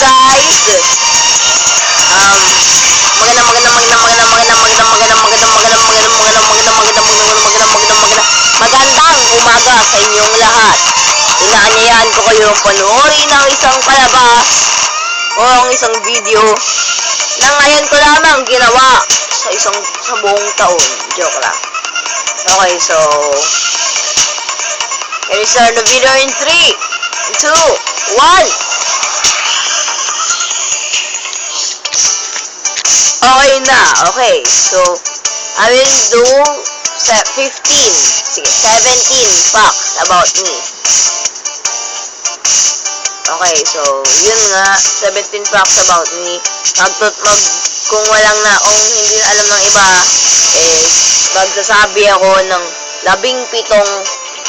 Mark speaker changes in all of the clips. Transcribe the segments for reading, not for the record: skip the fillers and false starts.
Speaker 1: guys. Magandang umaga sa inyong lahat. Inaanyayahan ko kayong panoorin ang isang palabas o ang isang video na ngayon ko lamang ginawa sa buong taon. Joke lang. Okay, so here is the video in 3, 2, 1. Okay na. Okay, so I will do 17 facts about me. Okay, so yun nga, 17 facts about me. Kung kung hindi na alam ng iba, magsasabi ako ng 17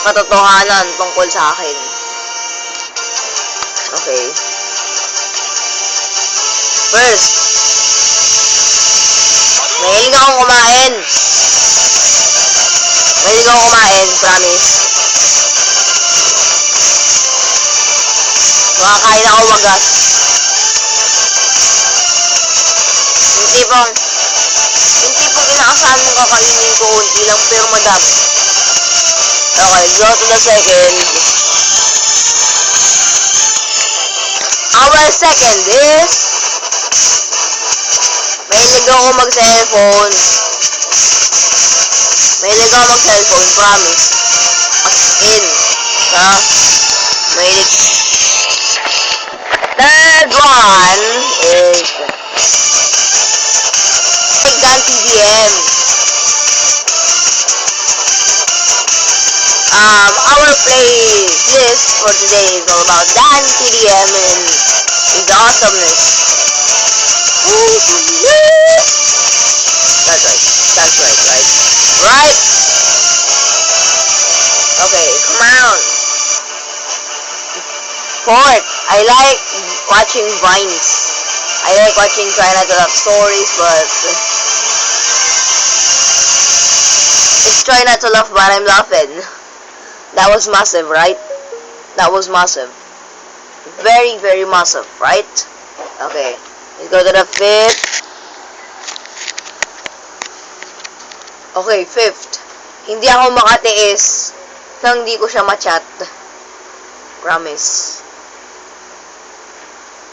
Speaker 1: katotohanan tungkol sa akin. Okay. First, mahilig akong kumain. Promise. Makakain ako wagas. Yung tipong inaasahan mong kakainin ko unti lang pero madami. Okay, go to the second. Our second is mahilig ako mag-cellphone. Promise. As in. Mahilig. Third one is Dan TDM. Our playlist for today is all about Dan TDM and his awesomeness. That's right? Right? Okay, come on. Fourth, I like watching Vines. I like watching Try Not to Laugh stories, but it's Try Not to Laugh, but I'm laughing. That was massive, right? That was massive. Very, very massive, right? Okay, let's go to the fifth. Okay, fifth. Hindi ako makatiis nang hindi ko siya ma-chat. Promise.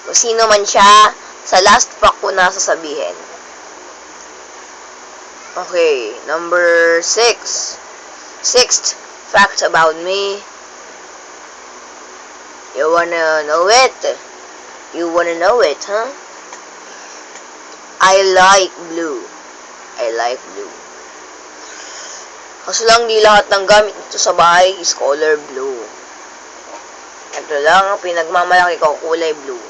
Speaker 1: Kung sino man siya, sa last fact ko na sasabihin. Okay, number 6. Sixth fact about me. You wanna know it? You wanna know it, huh? I like blue. Kaso lang di lahat ng gamit dito sa bahay is color blue. Ito lang ang pinagmamalaki ko, kulay blue.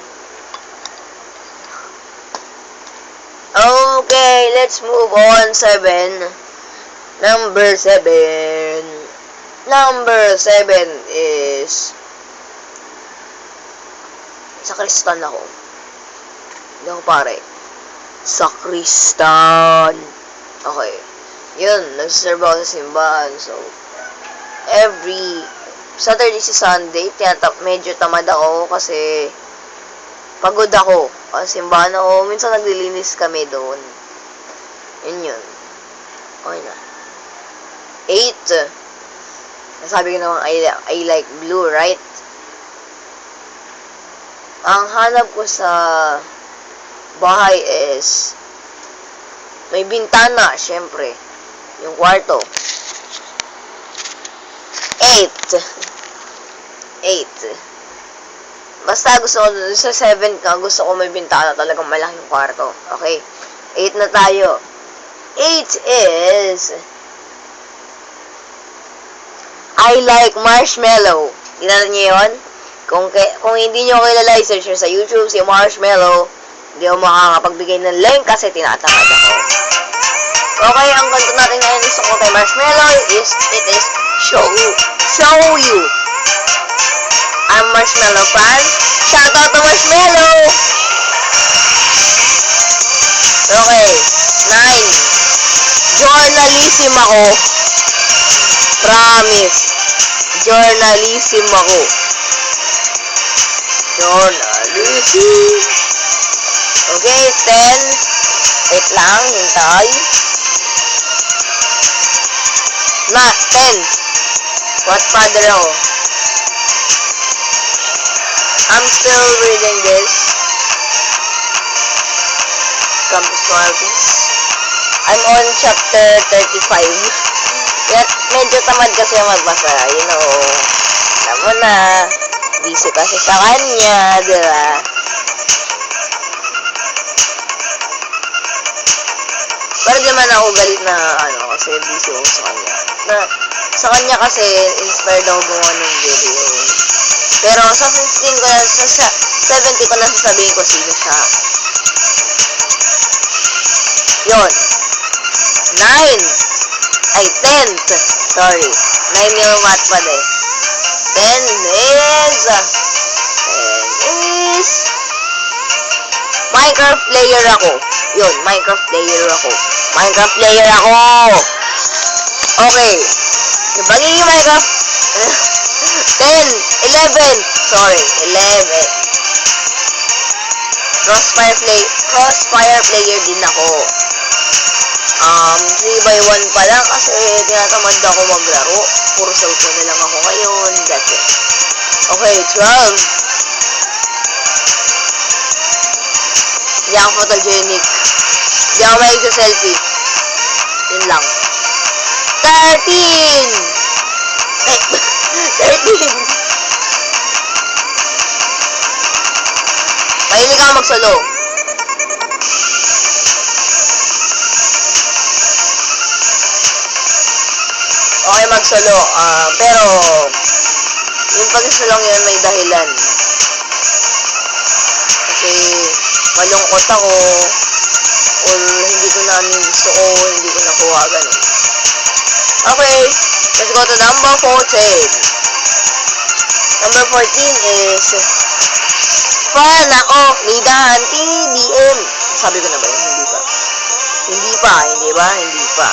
Speaker 1: Okay, let's move on. 7. Number 7 is sakristan ako. Hindi ako pare. Sakristan. Okay. Yun, nagsiserve ako sa simbahan. So, every Saturday si Sunday, medyo tamad ako kasi pagod ako. Kasi simbahan ako, minsan naglilinis kami doon. Yun. Okay na. 8. Nasabi ko naman, I like blue, right? Ang hanap ko sa bahay is may bintana, syempre. Yung kwarto. 8. Basta gusto ko, sa 7 ka, gusto ko may bintana talagang malaking kwarto. Okay? 8 na tayo. 8 is I like marshmallow. Kilala niyo yun? Kung hindi niyo kilala, i-search nyo sa YouTube si Marshmallow. Hindi ako makakapagbigay ng link kasi tinatamad ako. Okay, ang ganito natin ngayon is kay Marshmallow is, it is show you. I'm Marshmallow fan. Shout out to Marshmallow! Okay, 9. Journalism ako. Promise. Journalism ako. Busy. Okay, 10. Wait lang, hintay. Na, 10. What father ako? I'm still reading this. Campus Marquis. I'm on chapter 35. Kaya medyo tamad kasi magbasa. You know, alam mo na, busy kasi sa kanya, diba? Pero di man ako galit na, kasi busy ako sa kanya. Sa kanya kasi, inspired ako gumawa ng video. Pero sa 15 ko na, sa 70 ko na sasabihin ko sino siya. Yun. 9. Ay, 10th. Sorry. 9 yung Wattpad eh. 10 is Minecraft player ako. Yun, Minecraft player ako. Minecraft player ako. Okay. Yung bagay Minecraft 10, 11. Sorry, 11. Crossfire player din ako. 3x1 pa lang kasi tinatamad ako maglaro. Puro cellphone na lang ako ngayon. That's it. Okay, 12. Hindi ako photogenic. Hindi ako mahilig sa selfie. Yun lang. 13! 13! Mahilig ako mag-solo. Okay mag-solo. Pero, yung pag-solo yun may dahilan. Kasi, malungkot ako. Or, hindi ko na gusto ko, hindi ko nakuha, ganun. Okay, let's go to number 14. Number 14 is fan ako ni Dan TDM. Sabi ko na ba yun? Hindi pa. Hindi pa.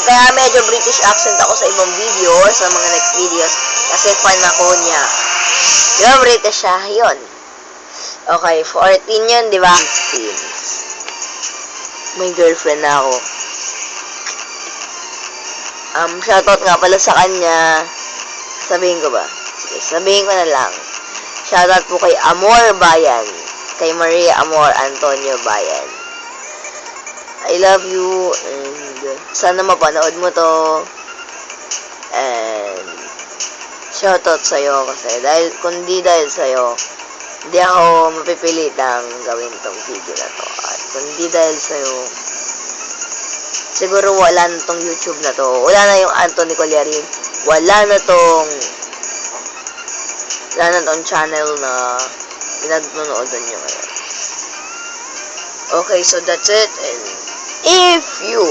Speaker 1: Kaya medyo British accent ako sa ibang video or sa mga next videos kasi fan ako niya. Diba British siya? Yun. Okay, 14 yun, diba? 15. May girlfriend na ako. Shoutout nga pala sa kanya. Sabihin ko ba? Sige, sabihin ko na lang. Shoutout po kay Amor Bayan. Kay Maria Amor Antonio Bayan. I love you and sana mapanood mo to. And shoutout sa'yo kasi kung di dahil sa'yo, hindi ako mapipilitang gawin tong video na to. At kung di dahil sa'yo, siguro wala na tong YouTube na to. Wala na yung Anthony Collarin. Wala na tong channel na pinagnunood nyo ngayon. Okay, so that's it. And if you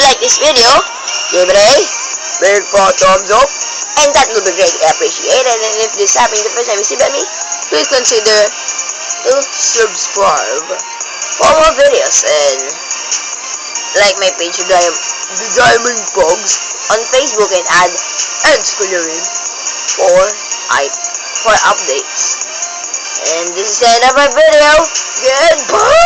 Speaker 1: like this video, give it a big fat thumbs up, and that would be greatly appreciated. And if this happened the first time you see me, please consider to subscribe for more videos and like my page, The Diamond Pogs, on Facebook, and add Collarin for updates. And this is the end of my video. Goodbye!